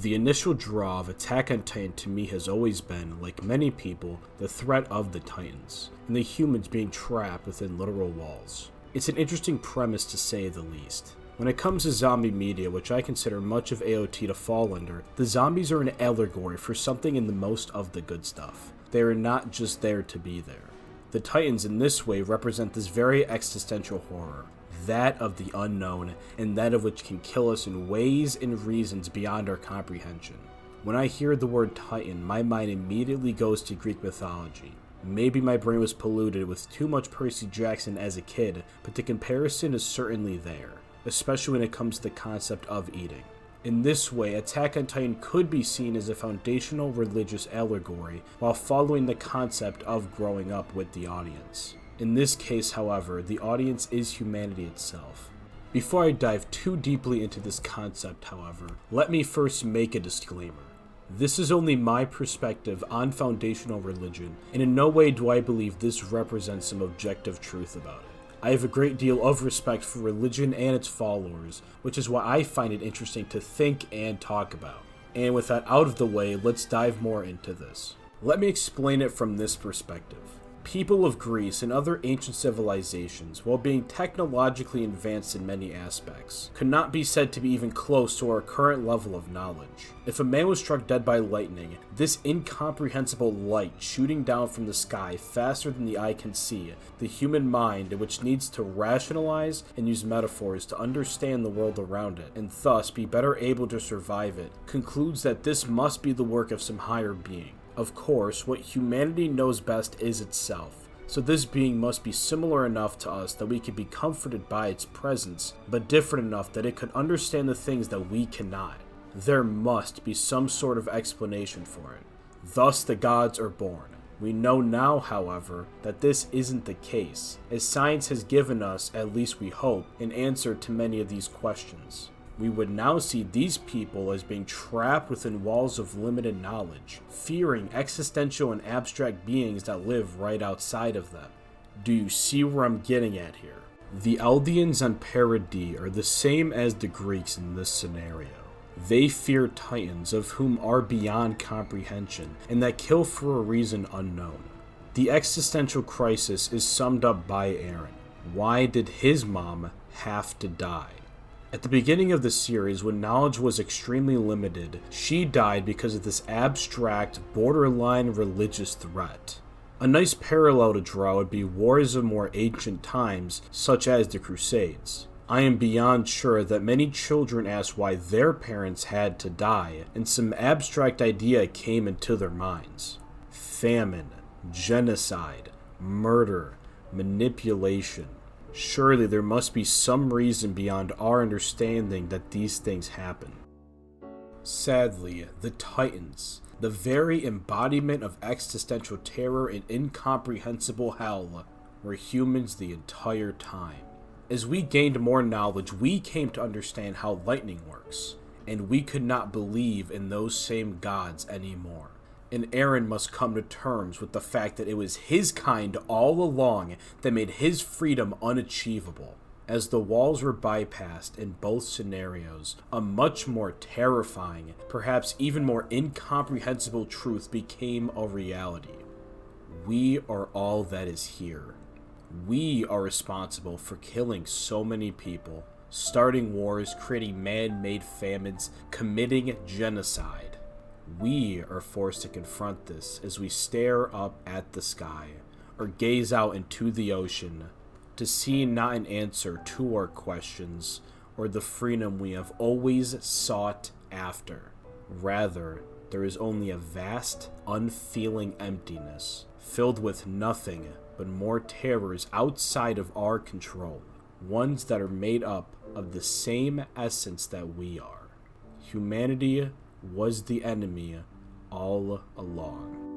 The initial draw of Attack on Titan to me has always been, like many people, the threat of the Titans, and the humans being trapped within literal walls. It's an interesting premise to say the least. When it comes to zombie media, which I consider much of AOT to fall under, the zombies are an allegory for something in the most of the good stuff. They are not just there to be there. The Titans in this way represent this very existential horror, that of the unknown, and that of which can kill us in ways and reasons beyond our comprehension. When I hear the word Titan, my mind immediately goes to Greek mythology. Maybe my brain was polluted with too much Percy Jackson as a kid, but the comparison is certainly there, especially when it comes to the concept of eating. In this way, Attack on Titan could be seen as a foundational religious allegory while following the concept of growing up with the audience. In this case, however, the audience is humanity itself. Before I dive too deeply into this concept, however, let me first make a disclaimer. This is only my perspective on foundational religion, and in no way do I believe this represents some objective truth about it. I have a great deal of respect for religion and its followers, which is why I find it interesting to think and talk about. And with that out of the way, let's dive more into this. Let me explain it from this perspective. People of Greece and other ancient civilizations, while being technologically advanced in many aspects, could not be said to be even close to our current level of knowledge. If a man was struck dead by lightning, this incomprehensible light shooting down from the sky faster than the eye can see, the human mind, which needs to rationalize and use metaphors to understand the world around it, and thus be better able to survive it, concludes that this must be the work of some higher being. Of course, what humanity knows best is itself, so this being must be similar enough to us that we can be comforted by its presence, but different enough that it could understand the things that we cannot. There must be some sort of explanation for it. Thus the gods are born. We know now, however, that this isn't the case, as science has given us, at least we hope, an answer to many of these questions. We would now see these people as being trapped within walls of limited knowledge, fearing existential and abstract beings that live right outside of them. Do you see where I'm getting at here? The Eldians on Paradis are the same as the Greeks in this scenario. They fear titans of whom are beyond comprehension, and that kill for a reason unknown. The existential crisis is summed up by Eren. Why did his mom have to die? At the beginning of the series, when knowledge was extremely limited, she died because of this abstract, borderline religious threat. A nice parallel to draw would be wars of more ancient times, such as the Crusades. I am beyond sure that many children asked why their parents had to die, and some abstract idea came into their minds. Famine, genocide, murder, manipulation. Surely there must be some reason beyond our understanding that these things happen. Sadly, the Titans, the very embodiment of existential terror and incomprehensible hell, were humans the entire time. As we gained more knowledge, we came to understand how lightning works, and we could not believe in those same gods anymore. And Eren must come to terms with the fact that it was his kind all along that made his freedom unachievable. As the walls were bypassed in both scenarios, a much more terrifying, perhaps even more incomprehensible truth became a reality. We are all that is here. We are responsible for killing so many people, starting wars, creating man-made famines, committing genocide. We are forced to confront this as we stare up at the sky, or gaze out into the ocean, to see not an answer to our questions, or the freedom we have always sought after. Rather, there is only a vast, unfeeling emptiness, filled with nothing but more terrors outside of our control, ones that are made up of the same essence that we are. Humanity was the enemy all along.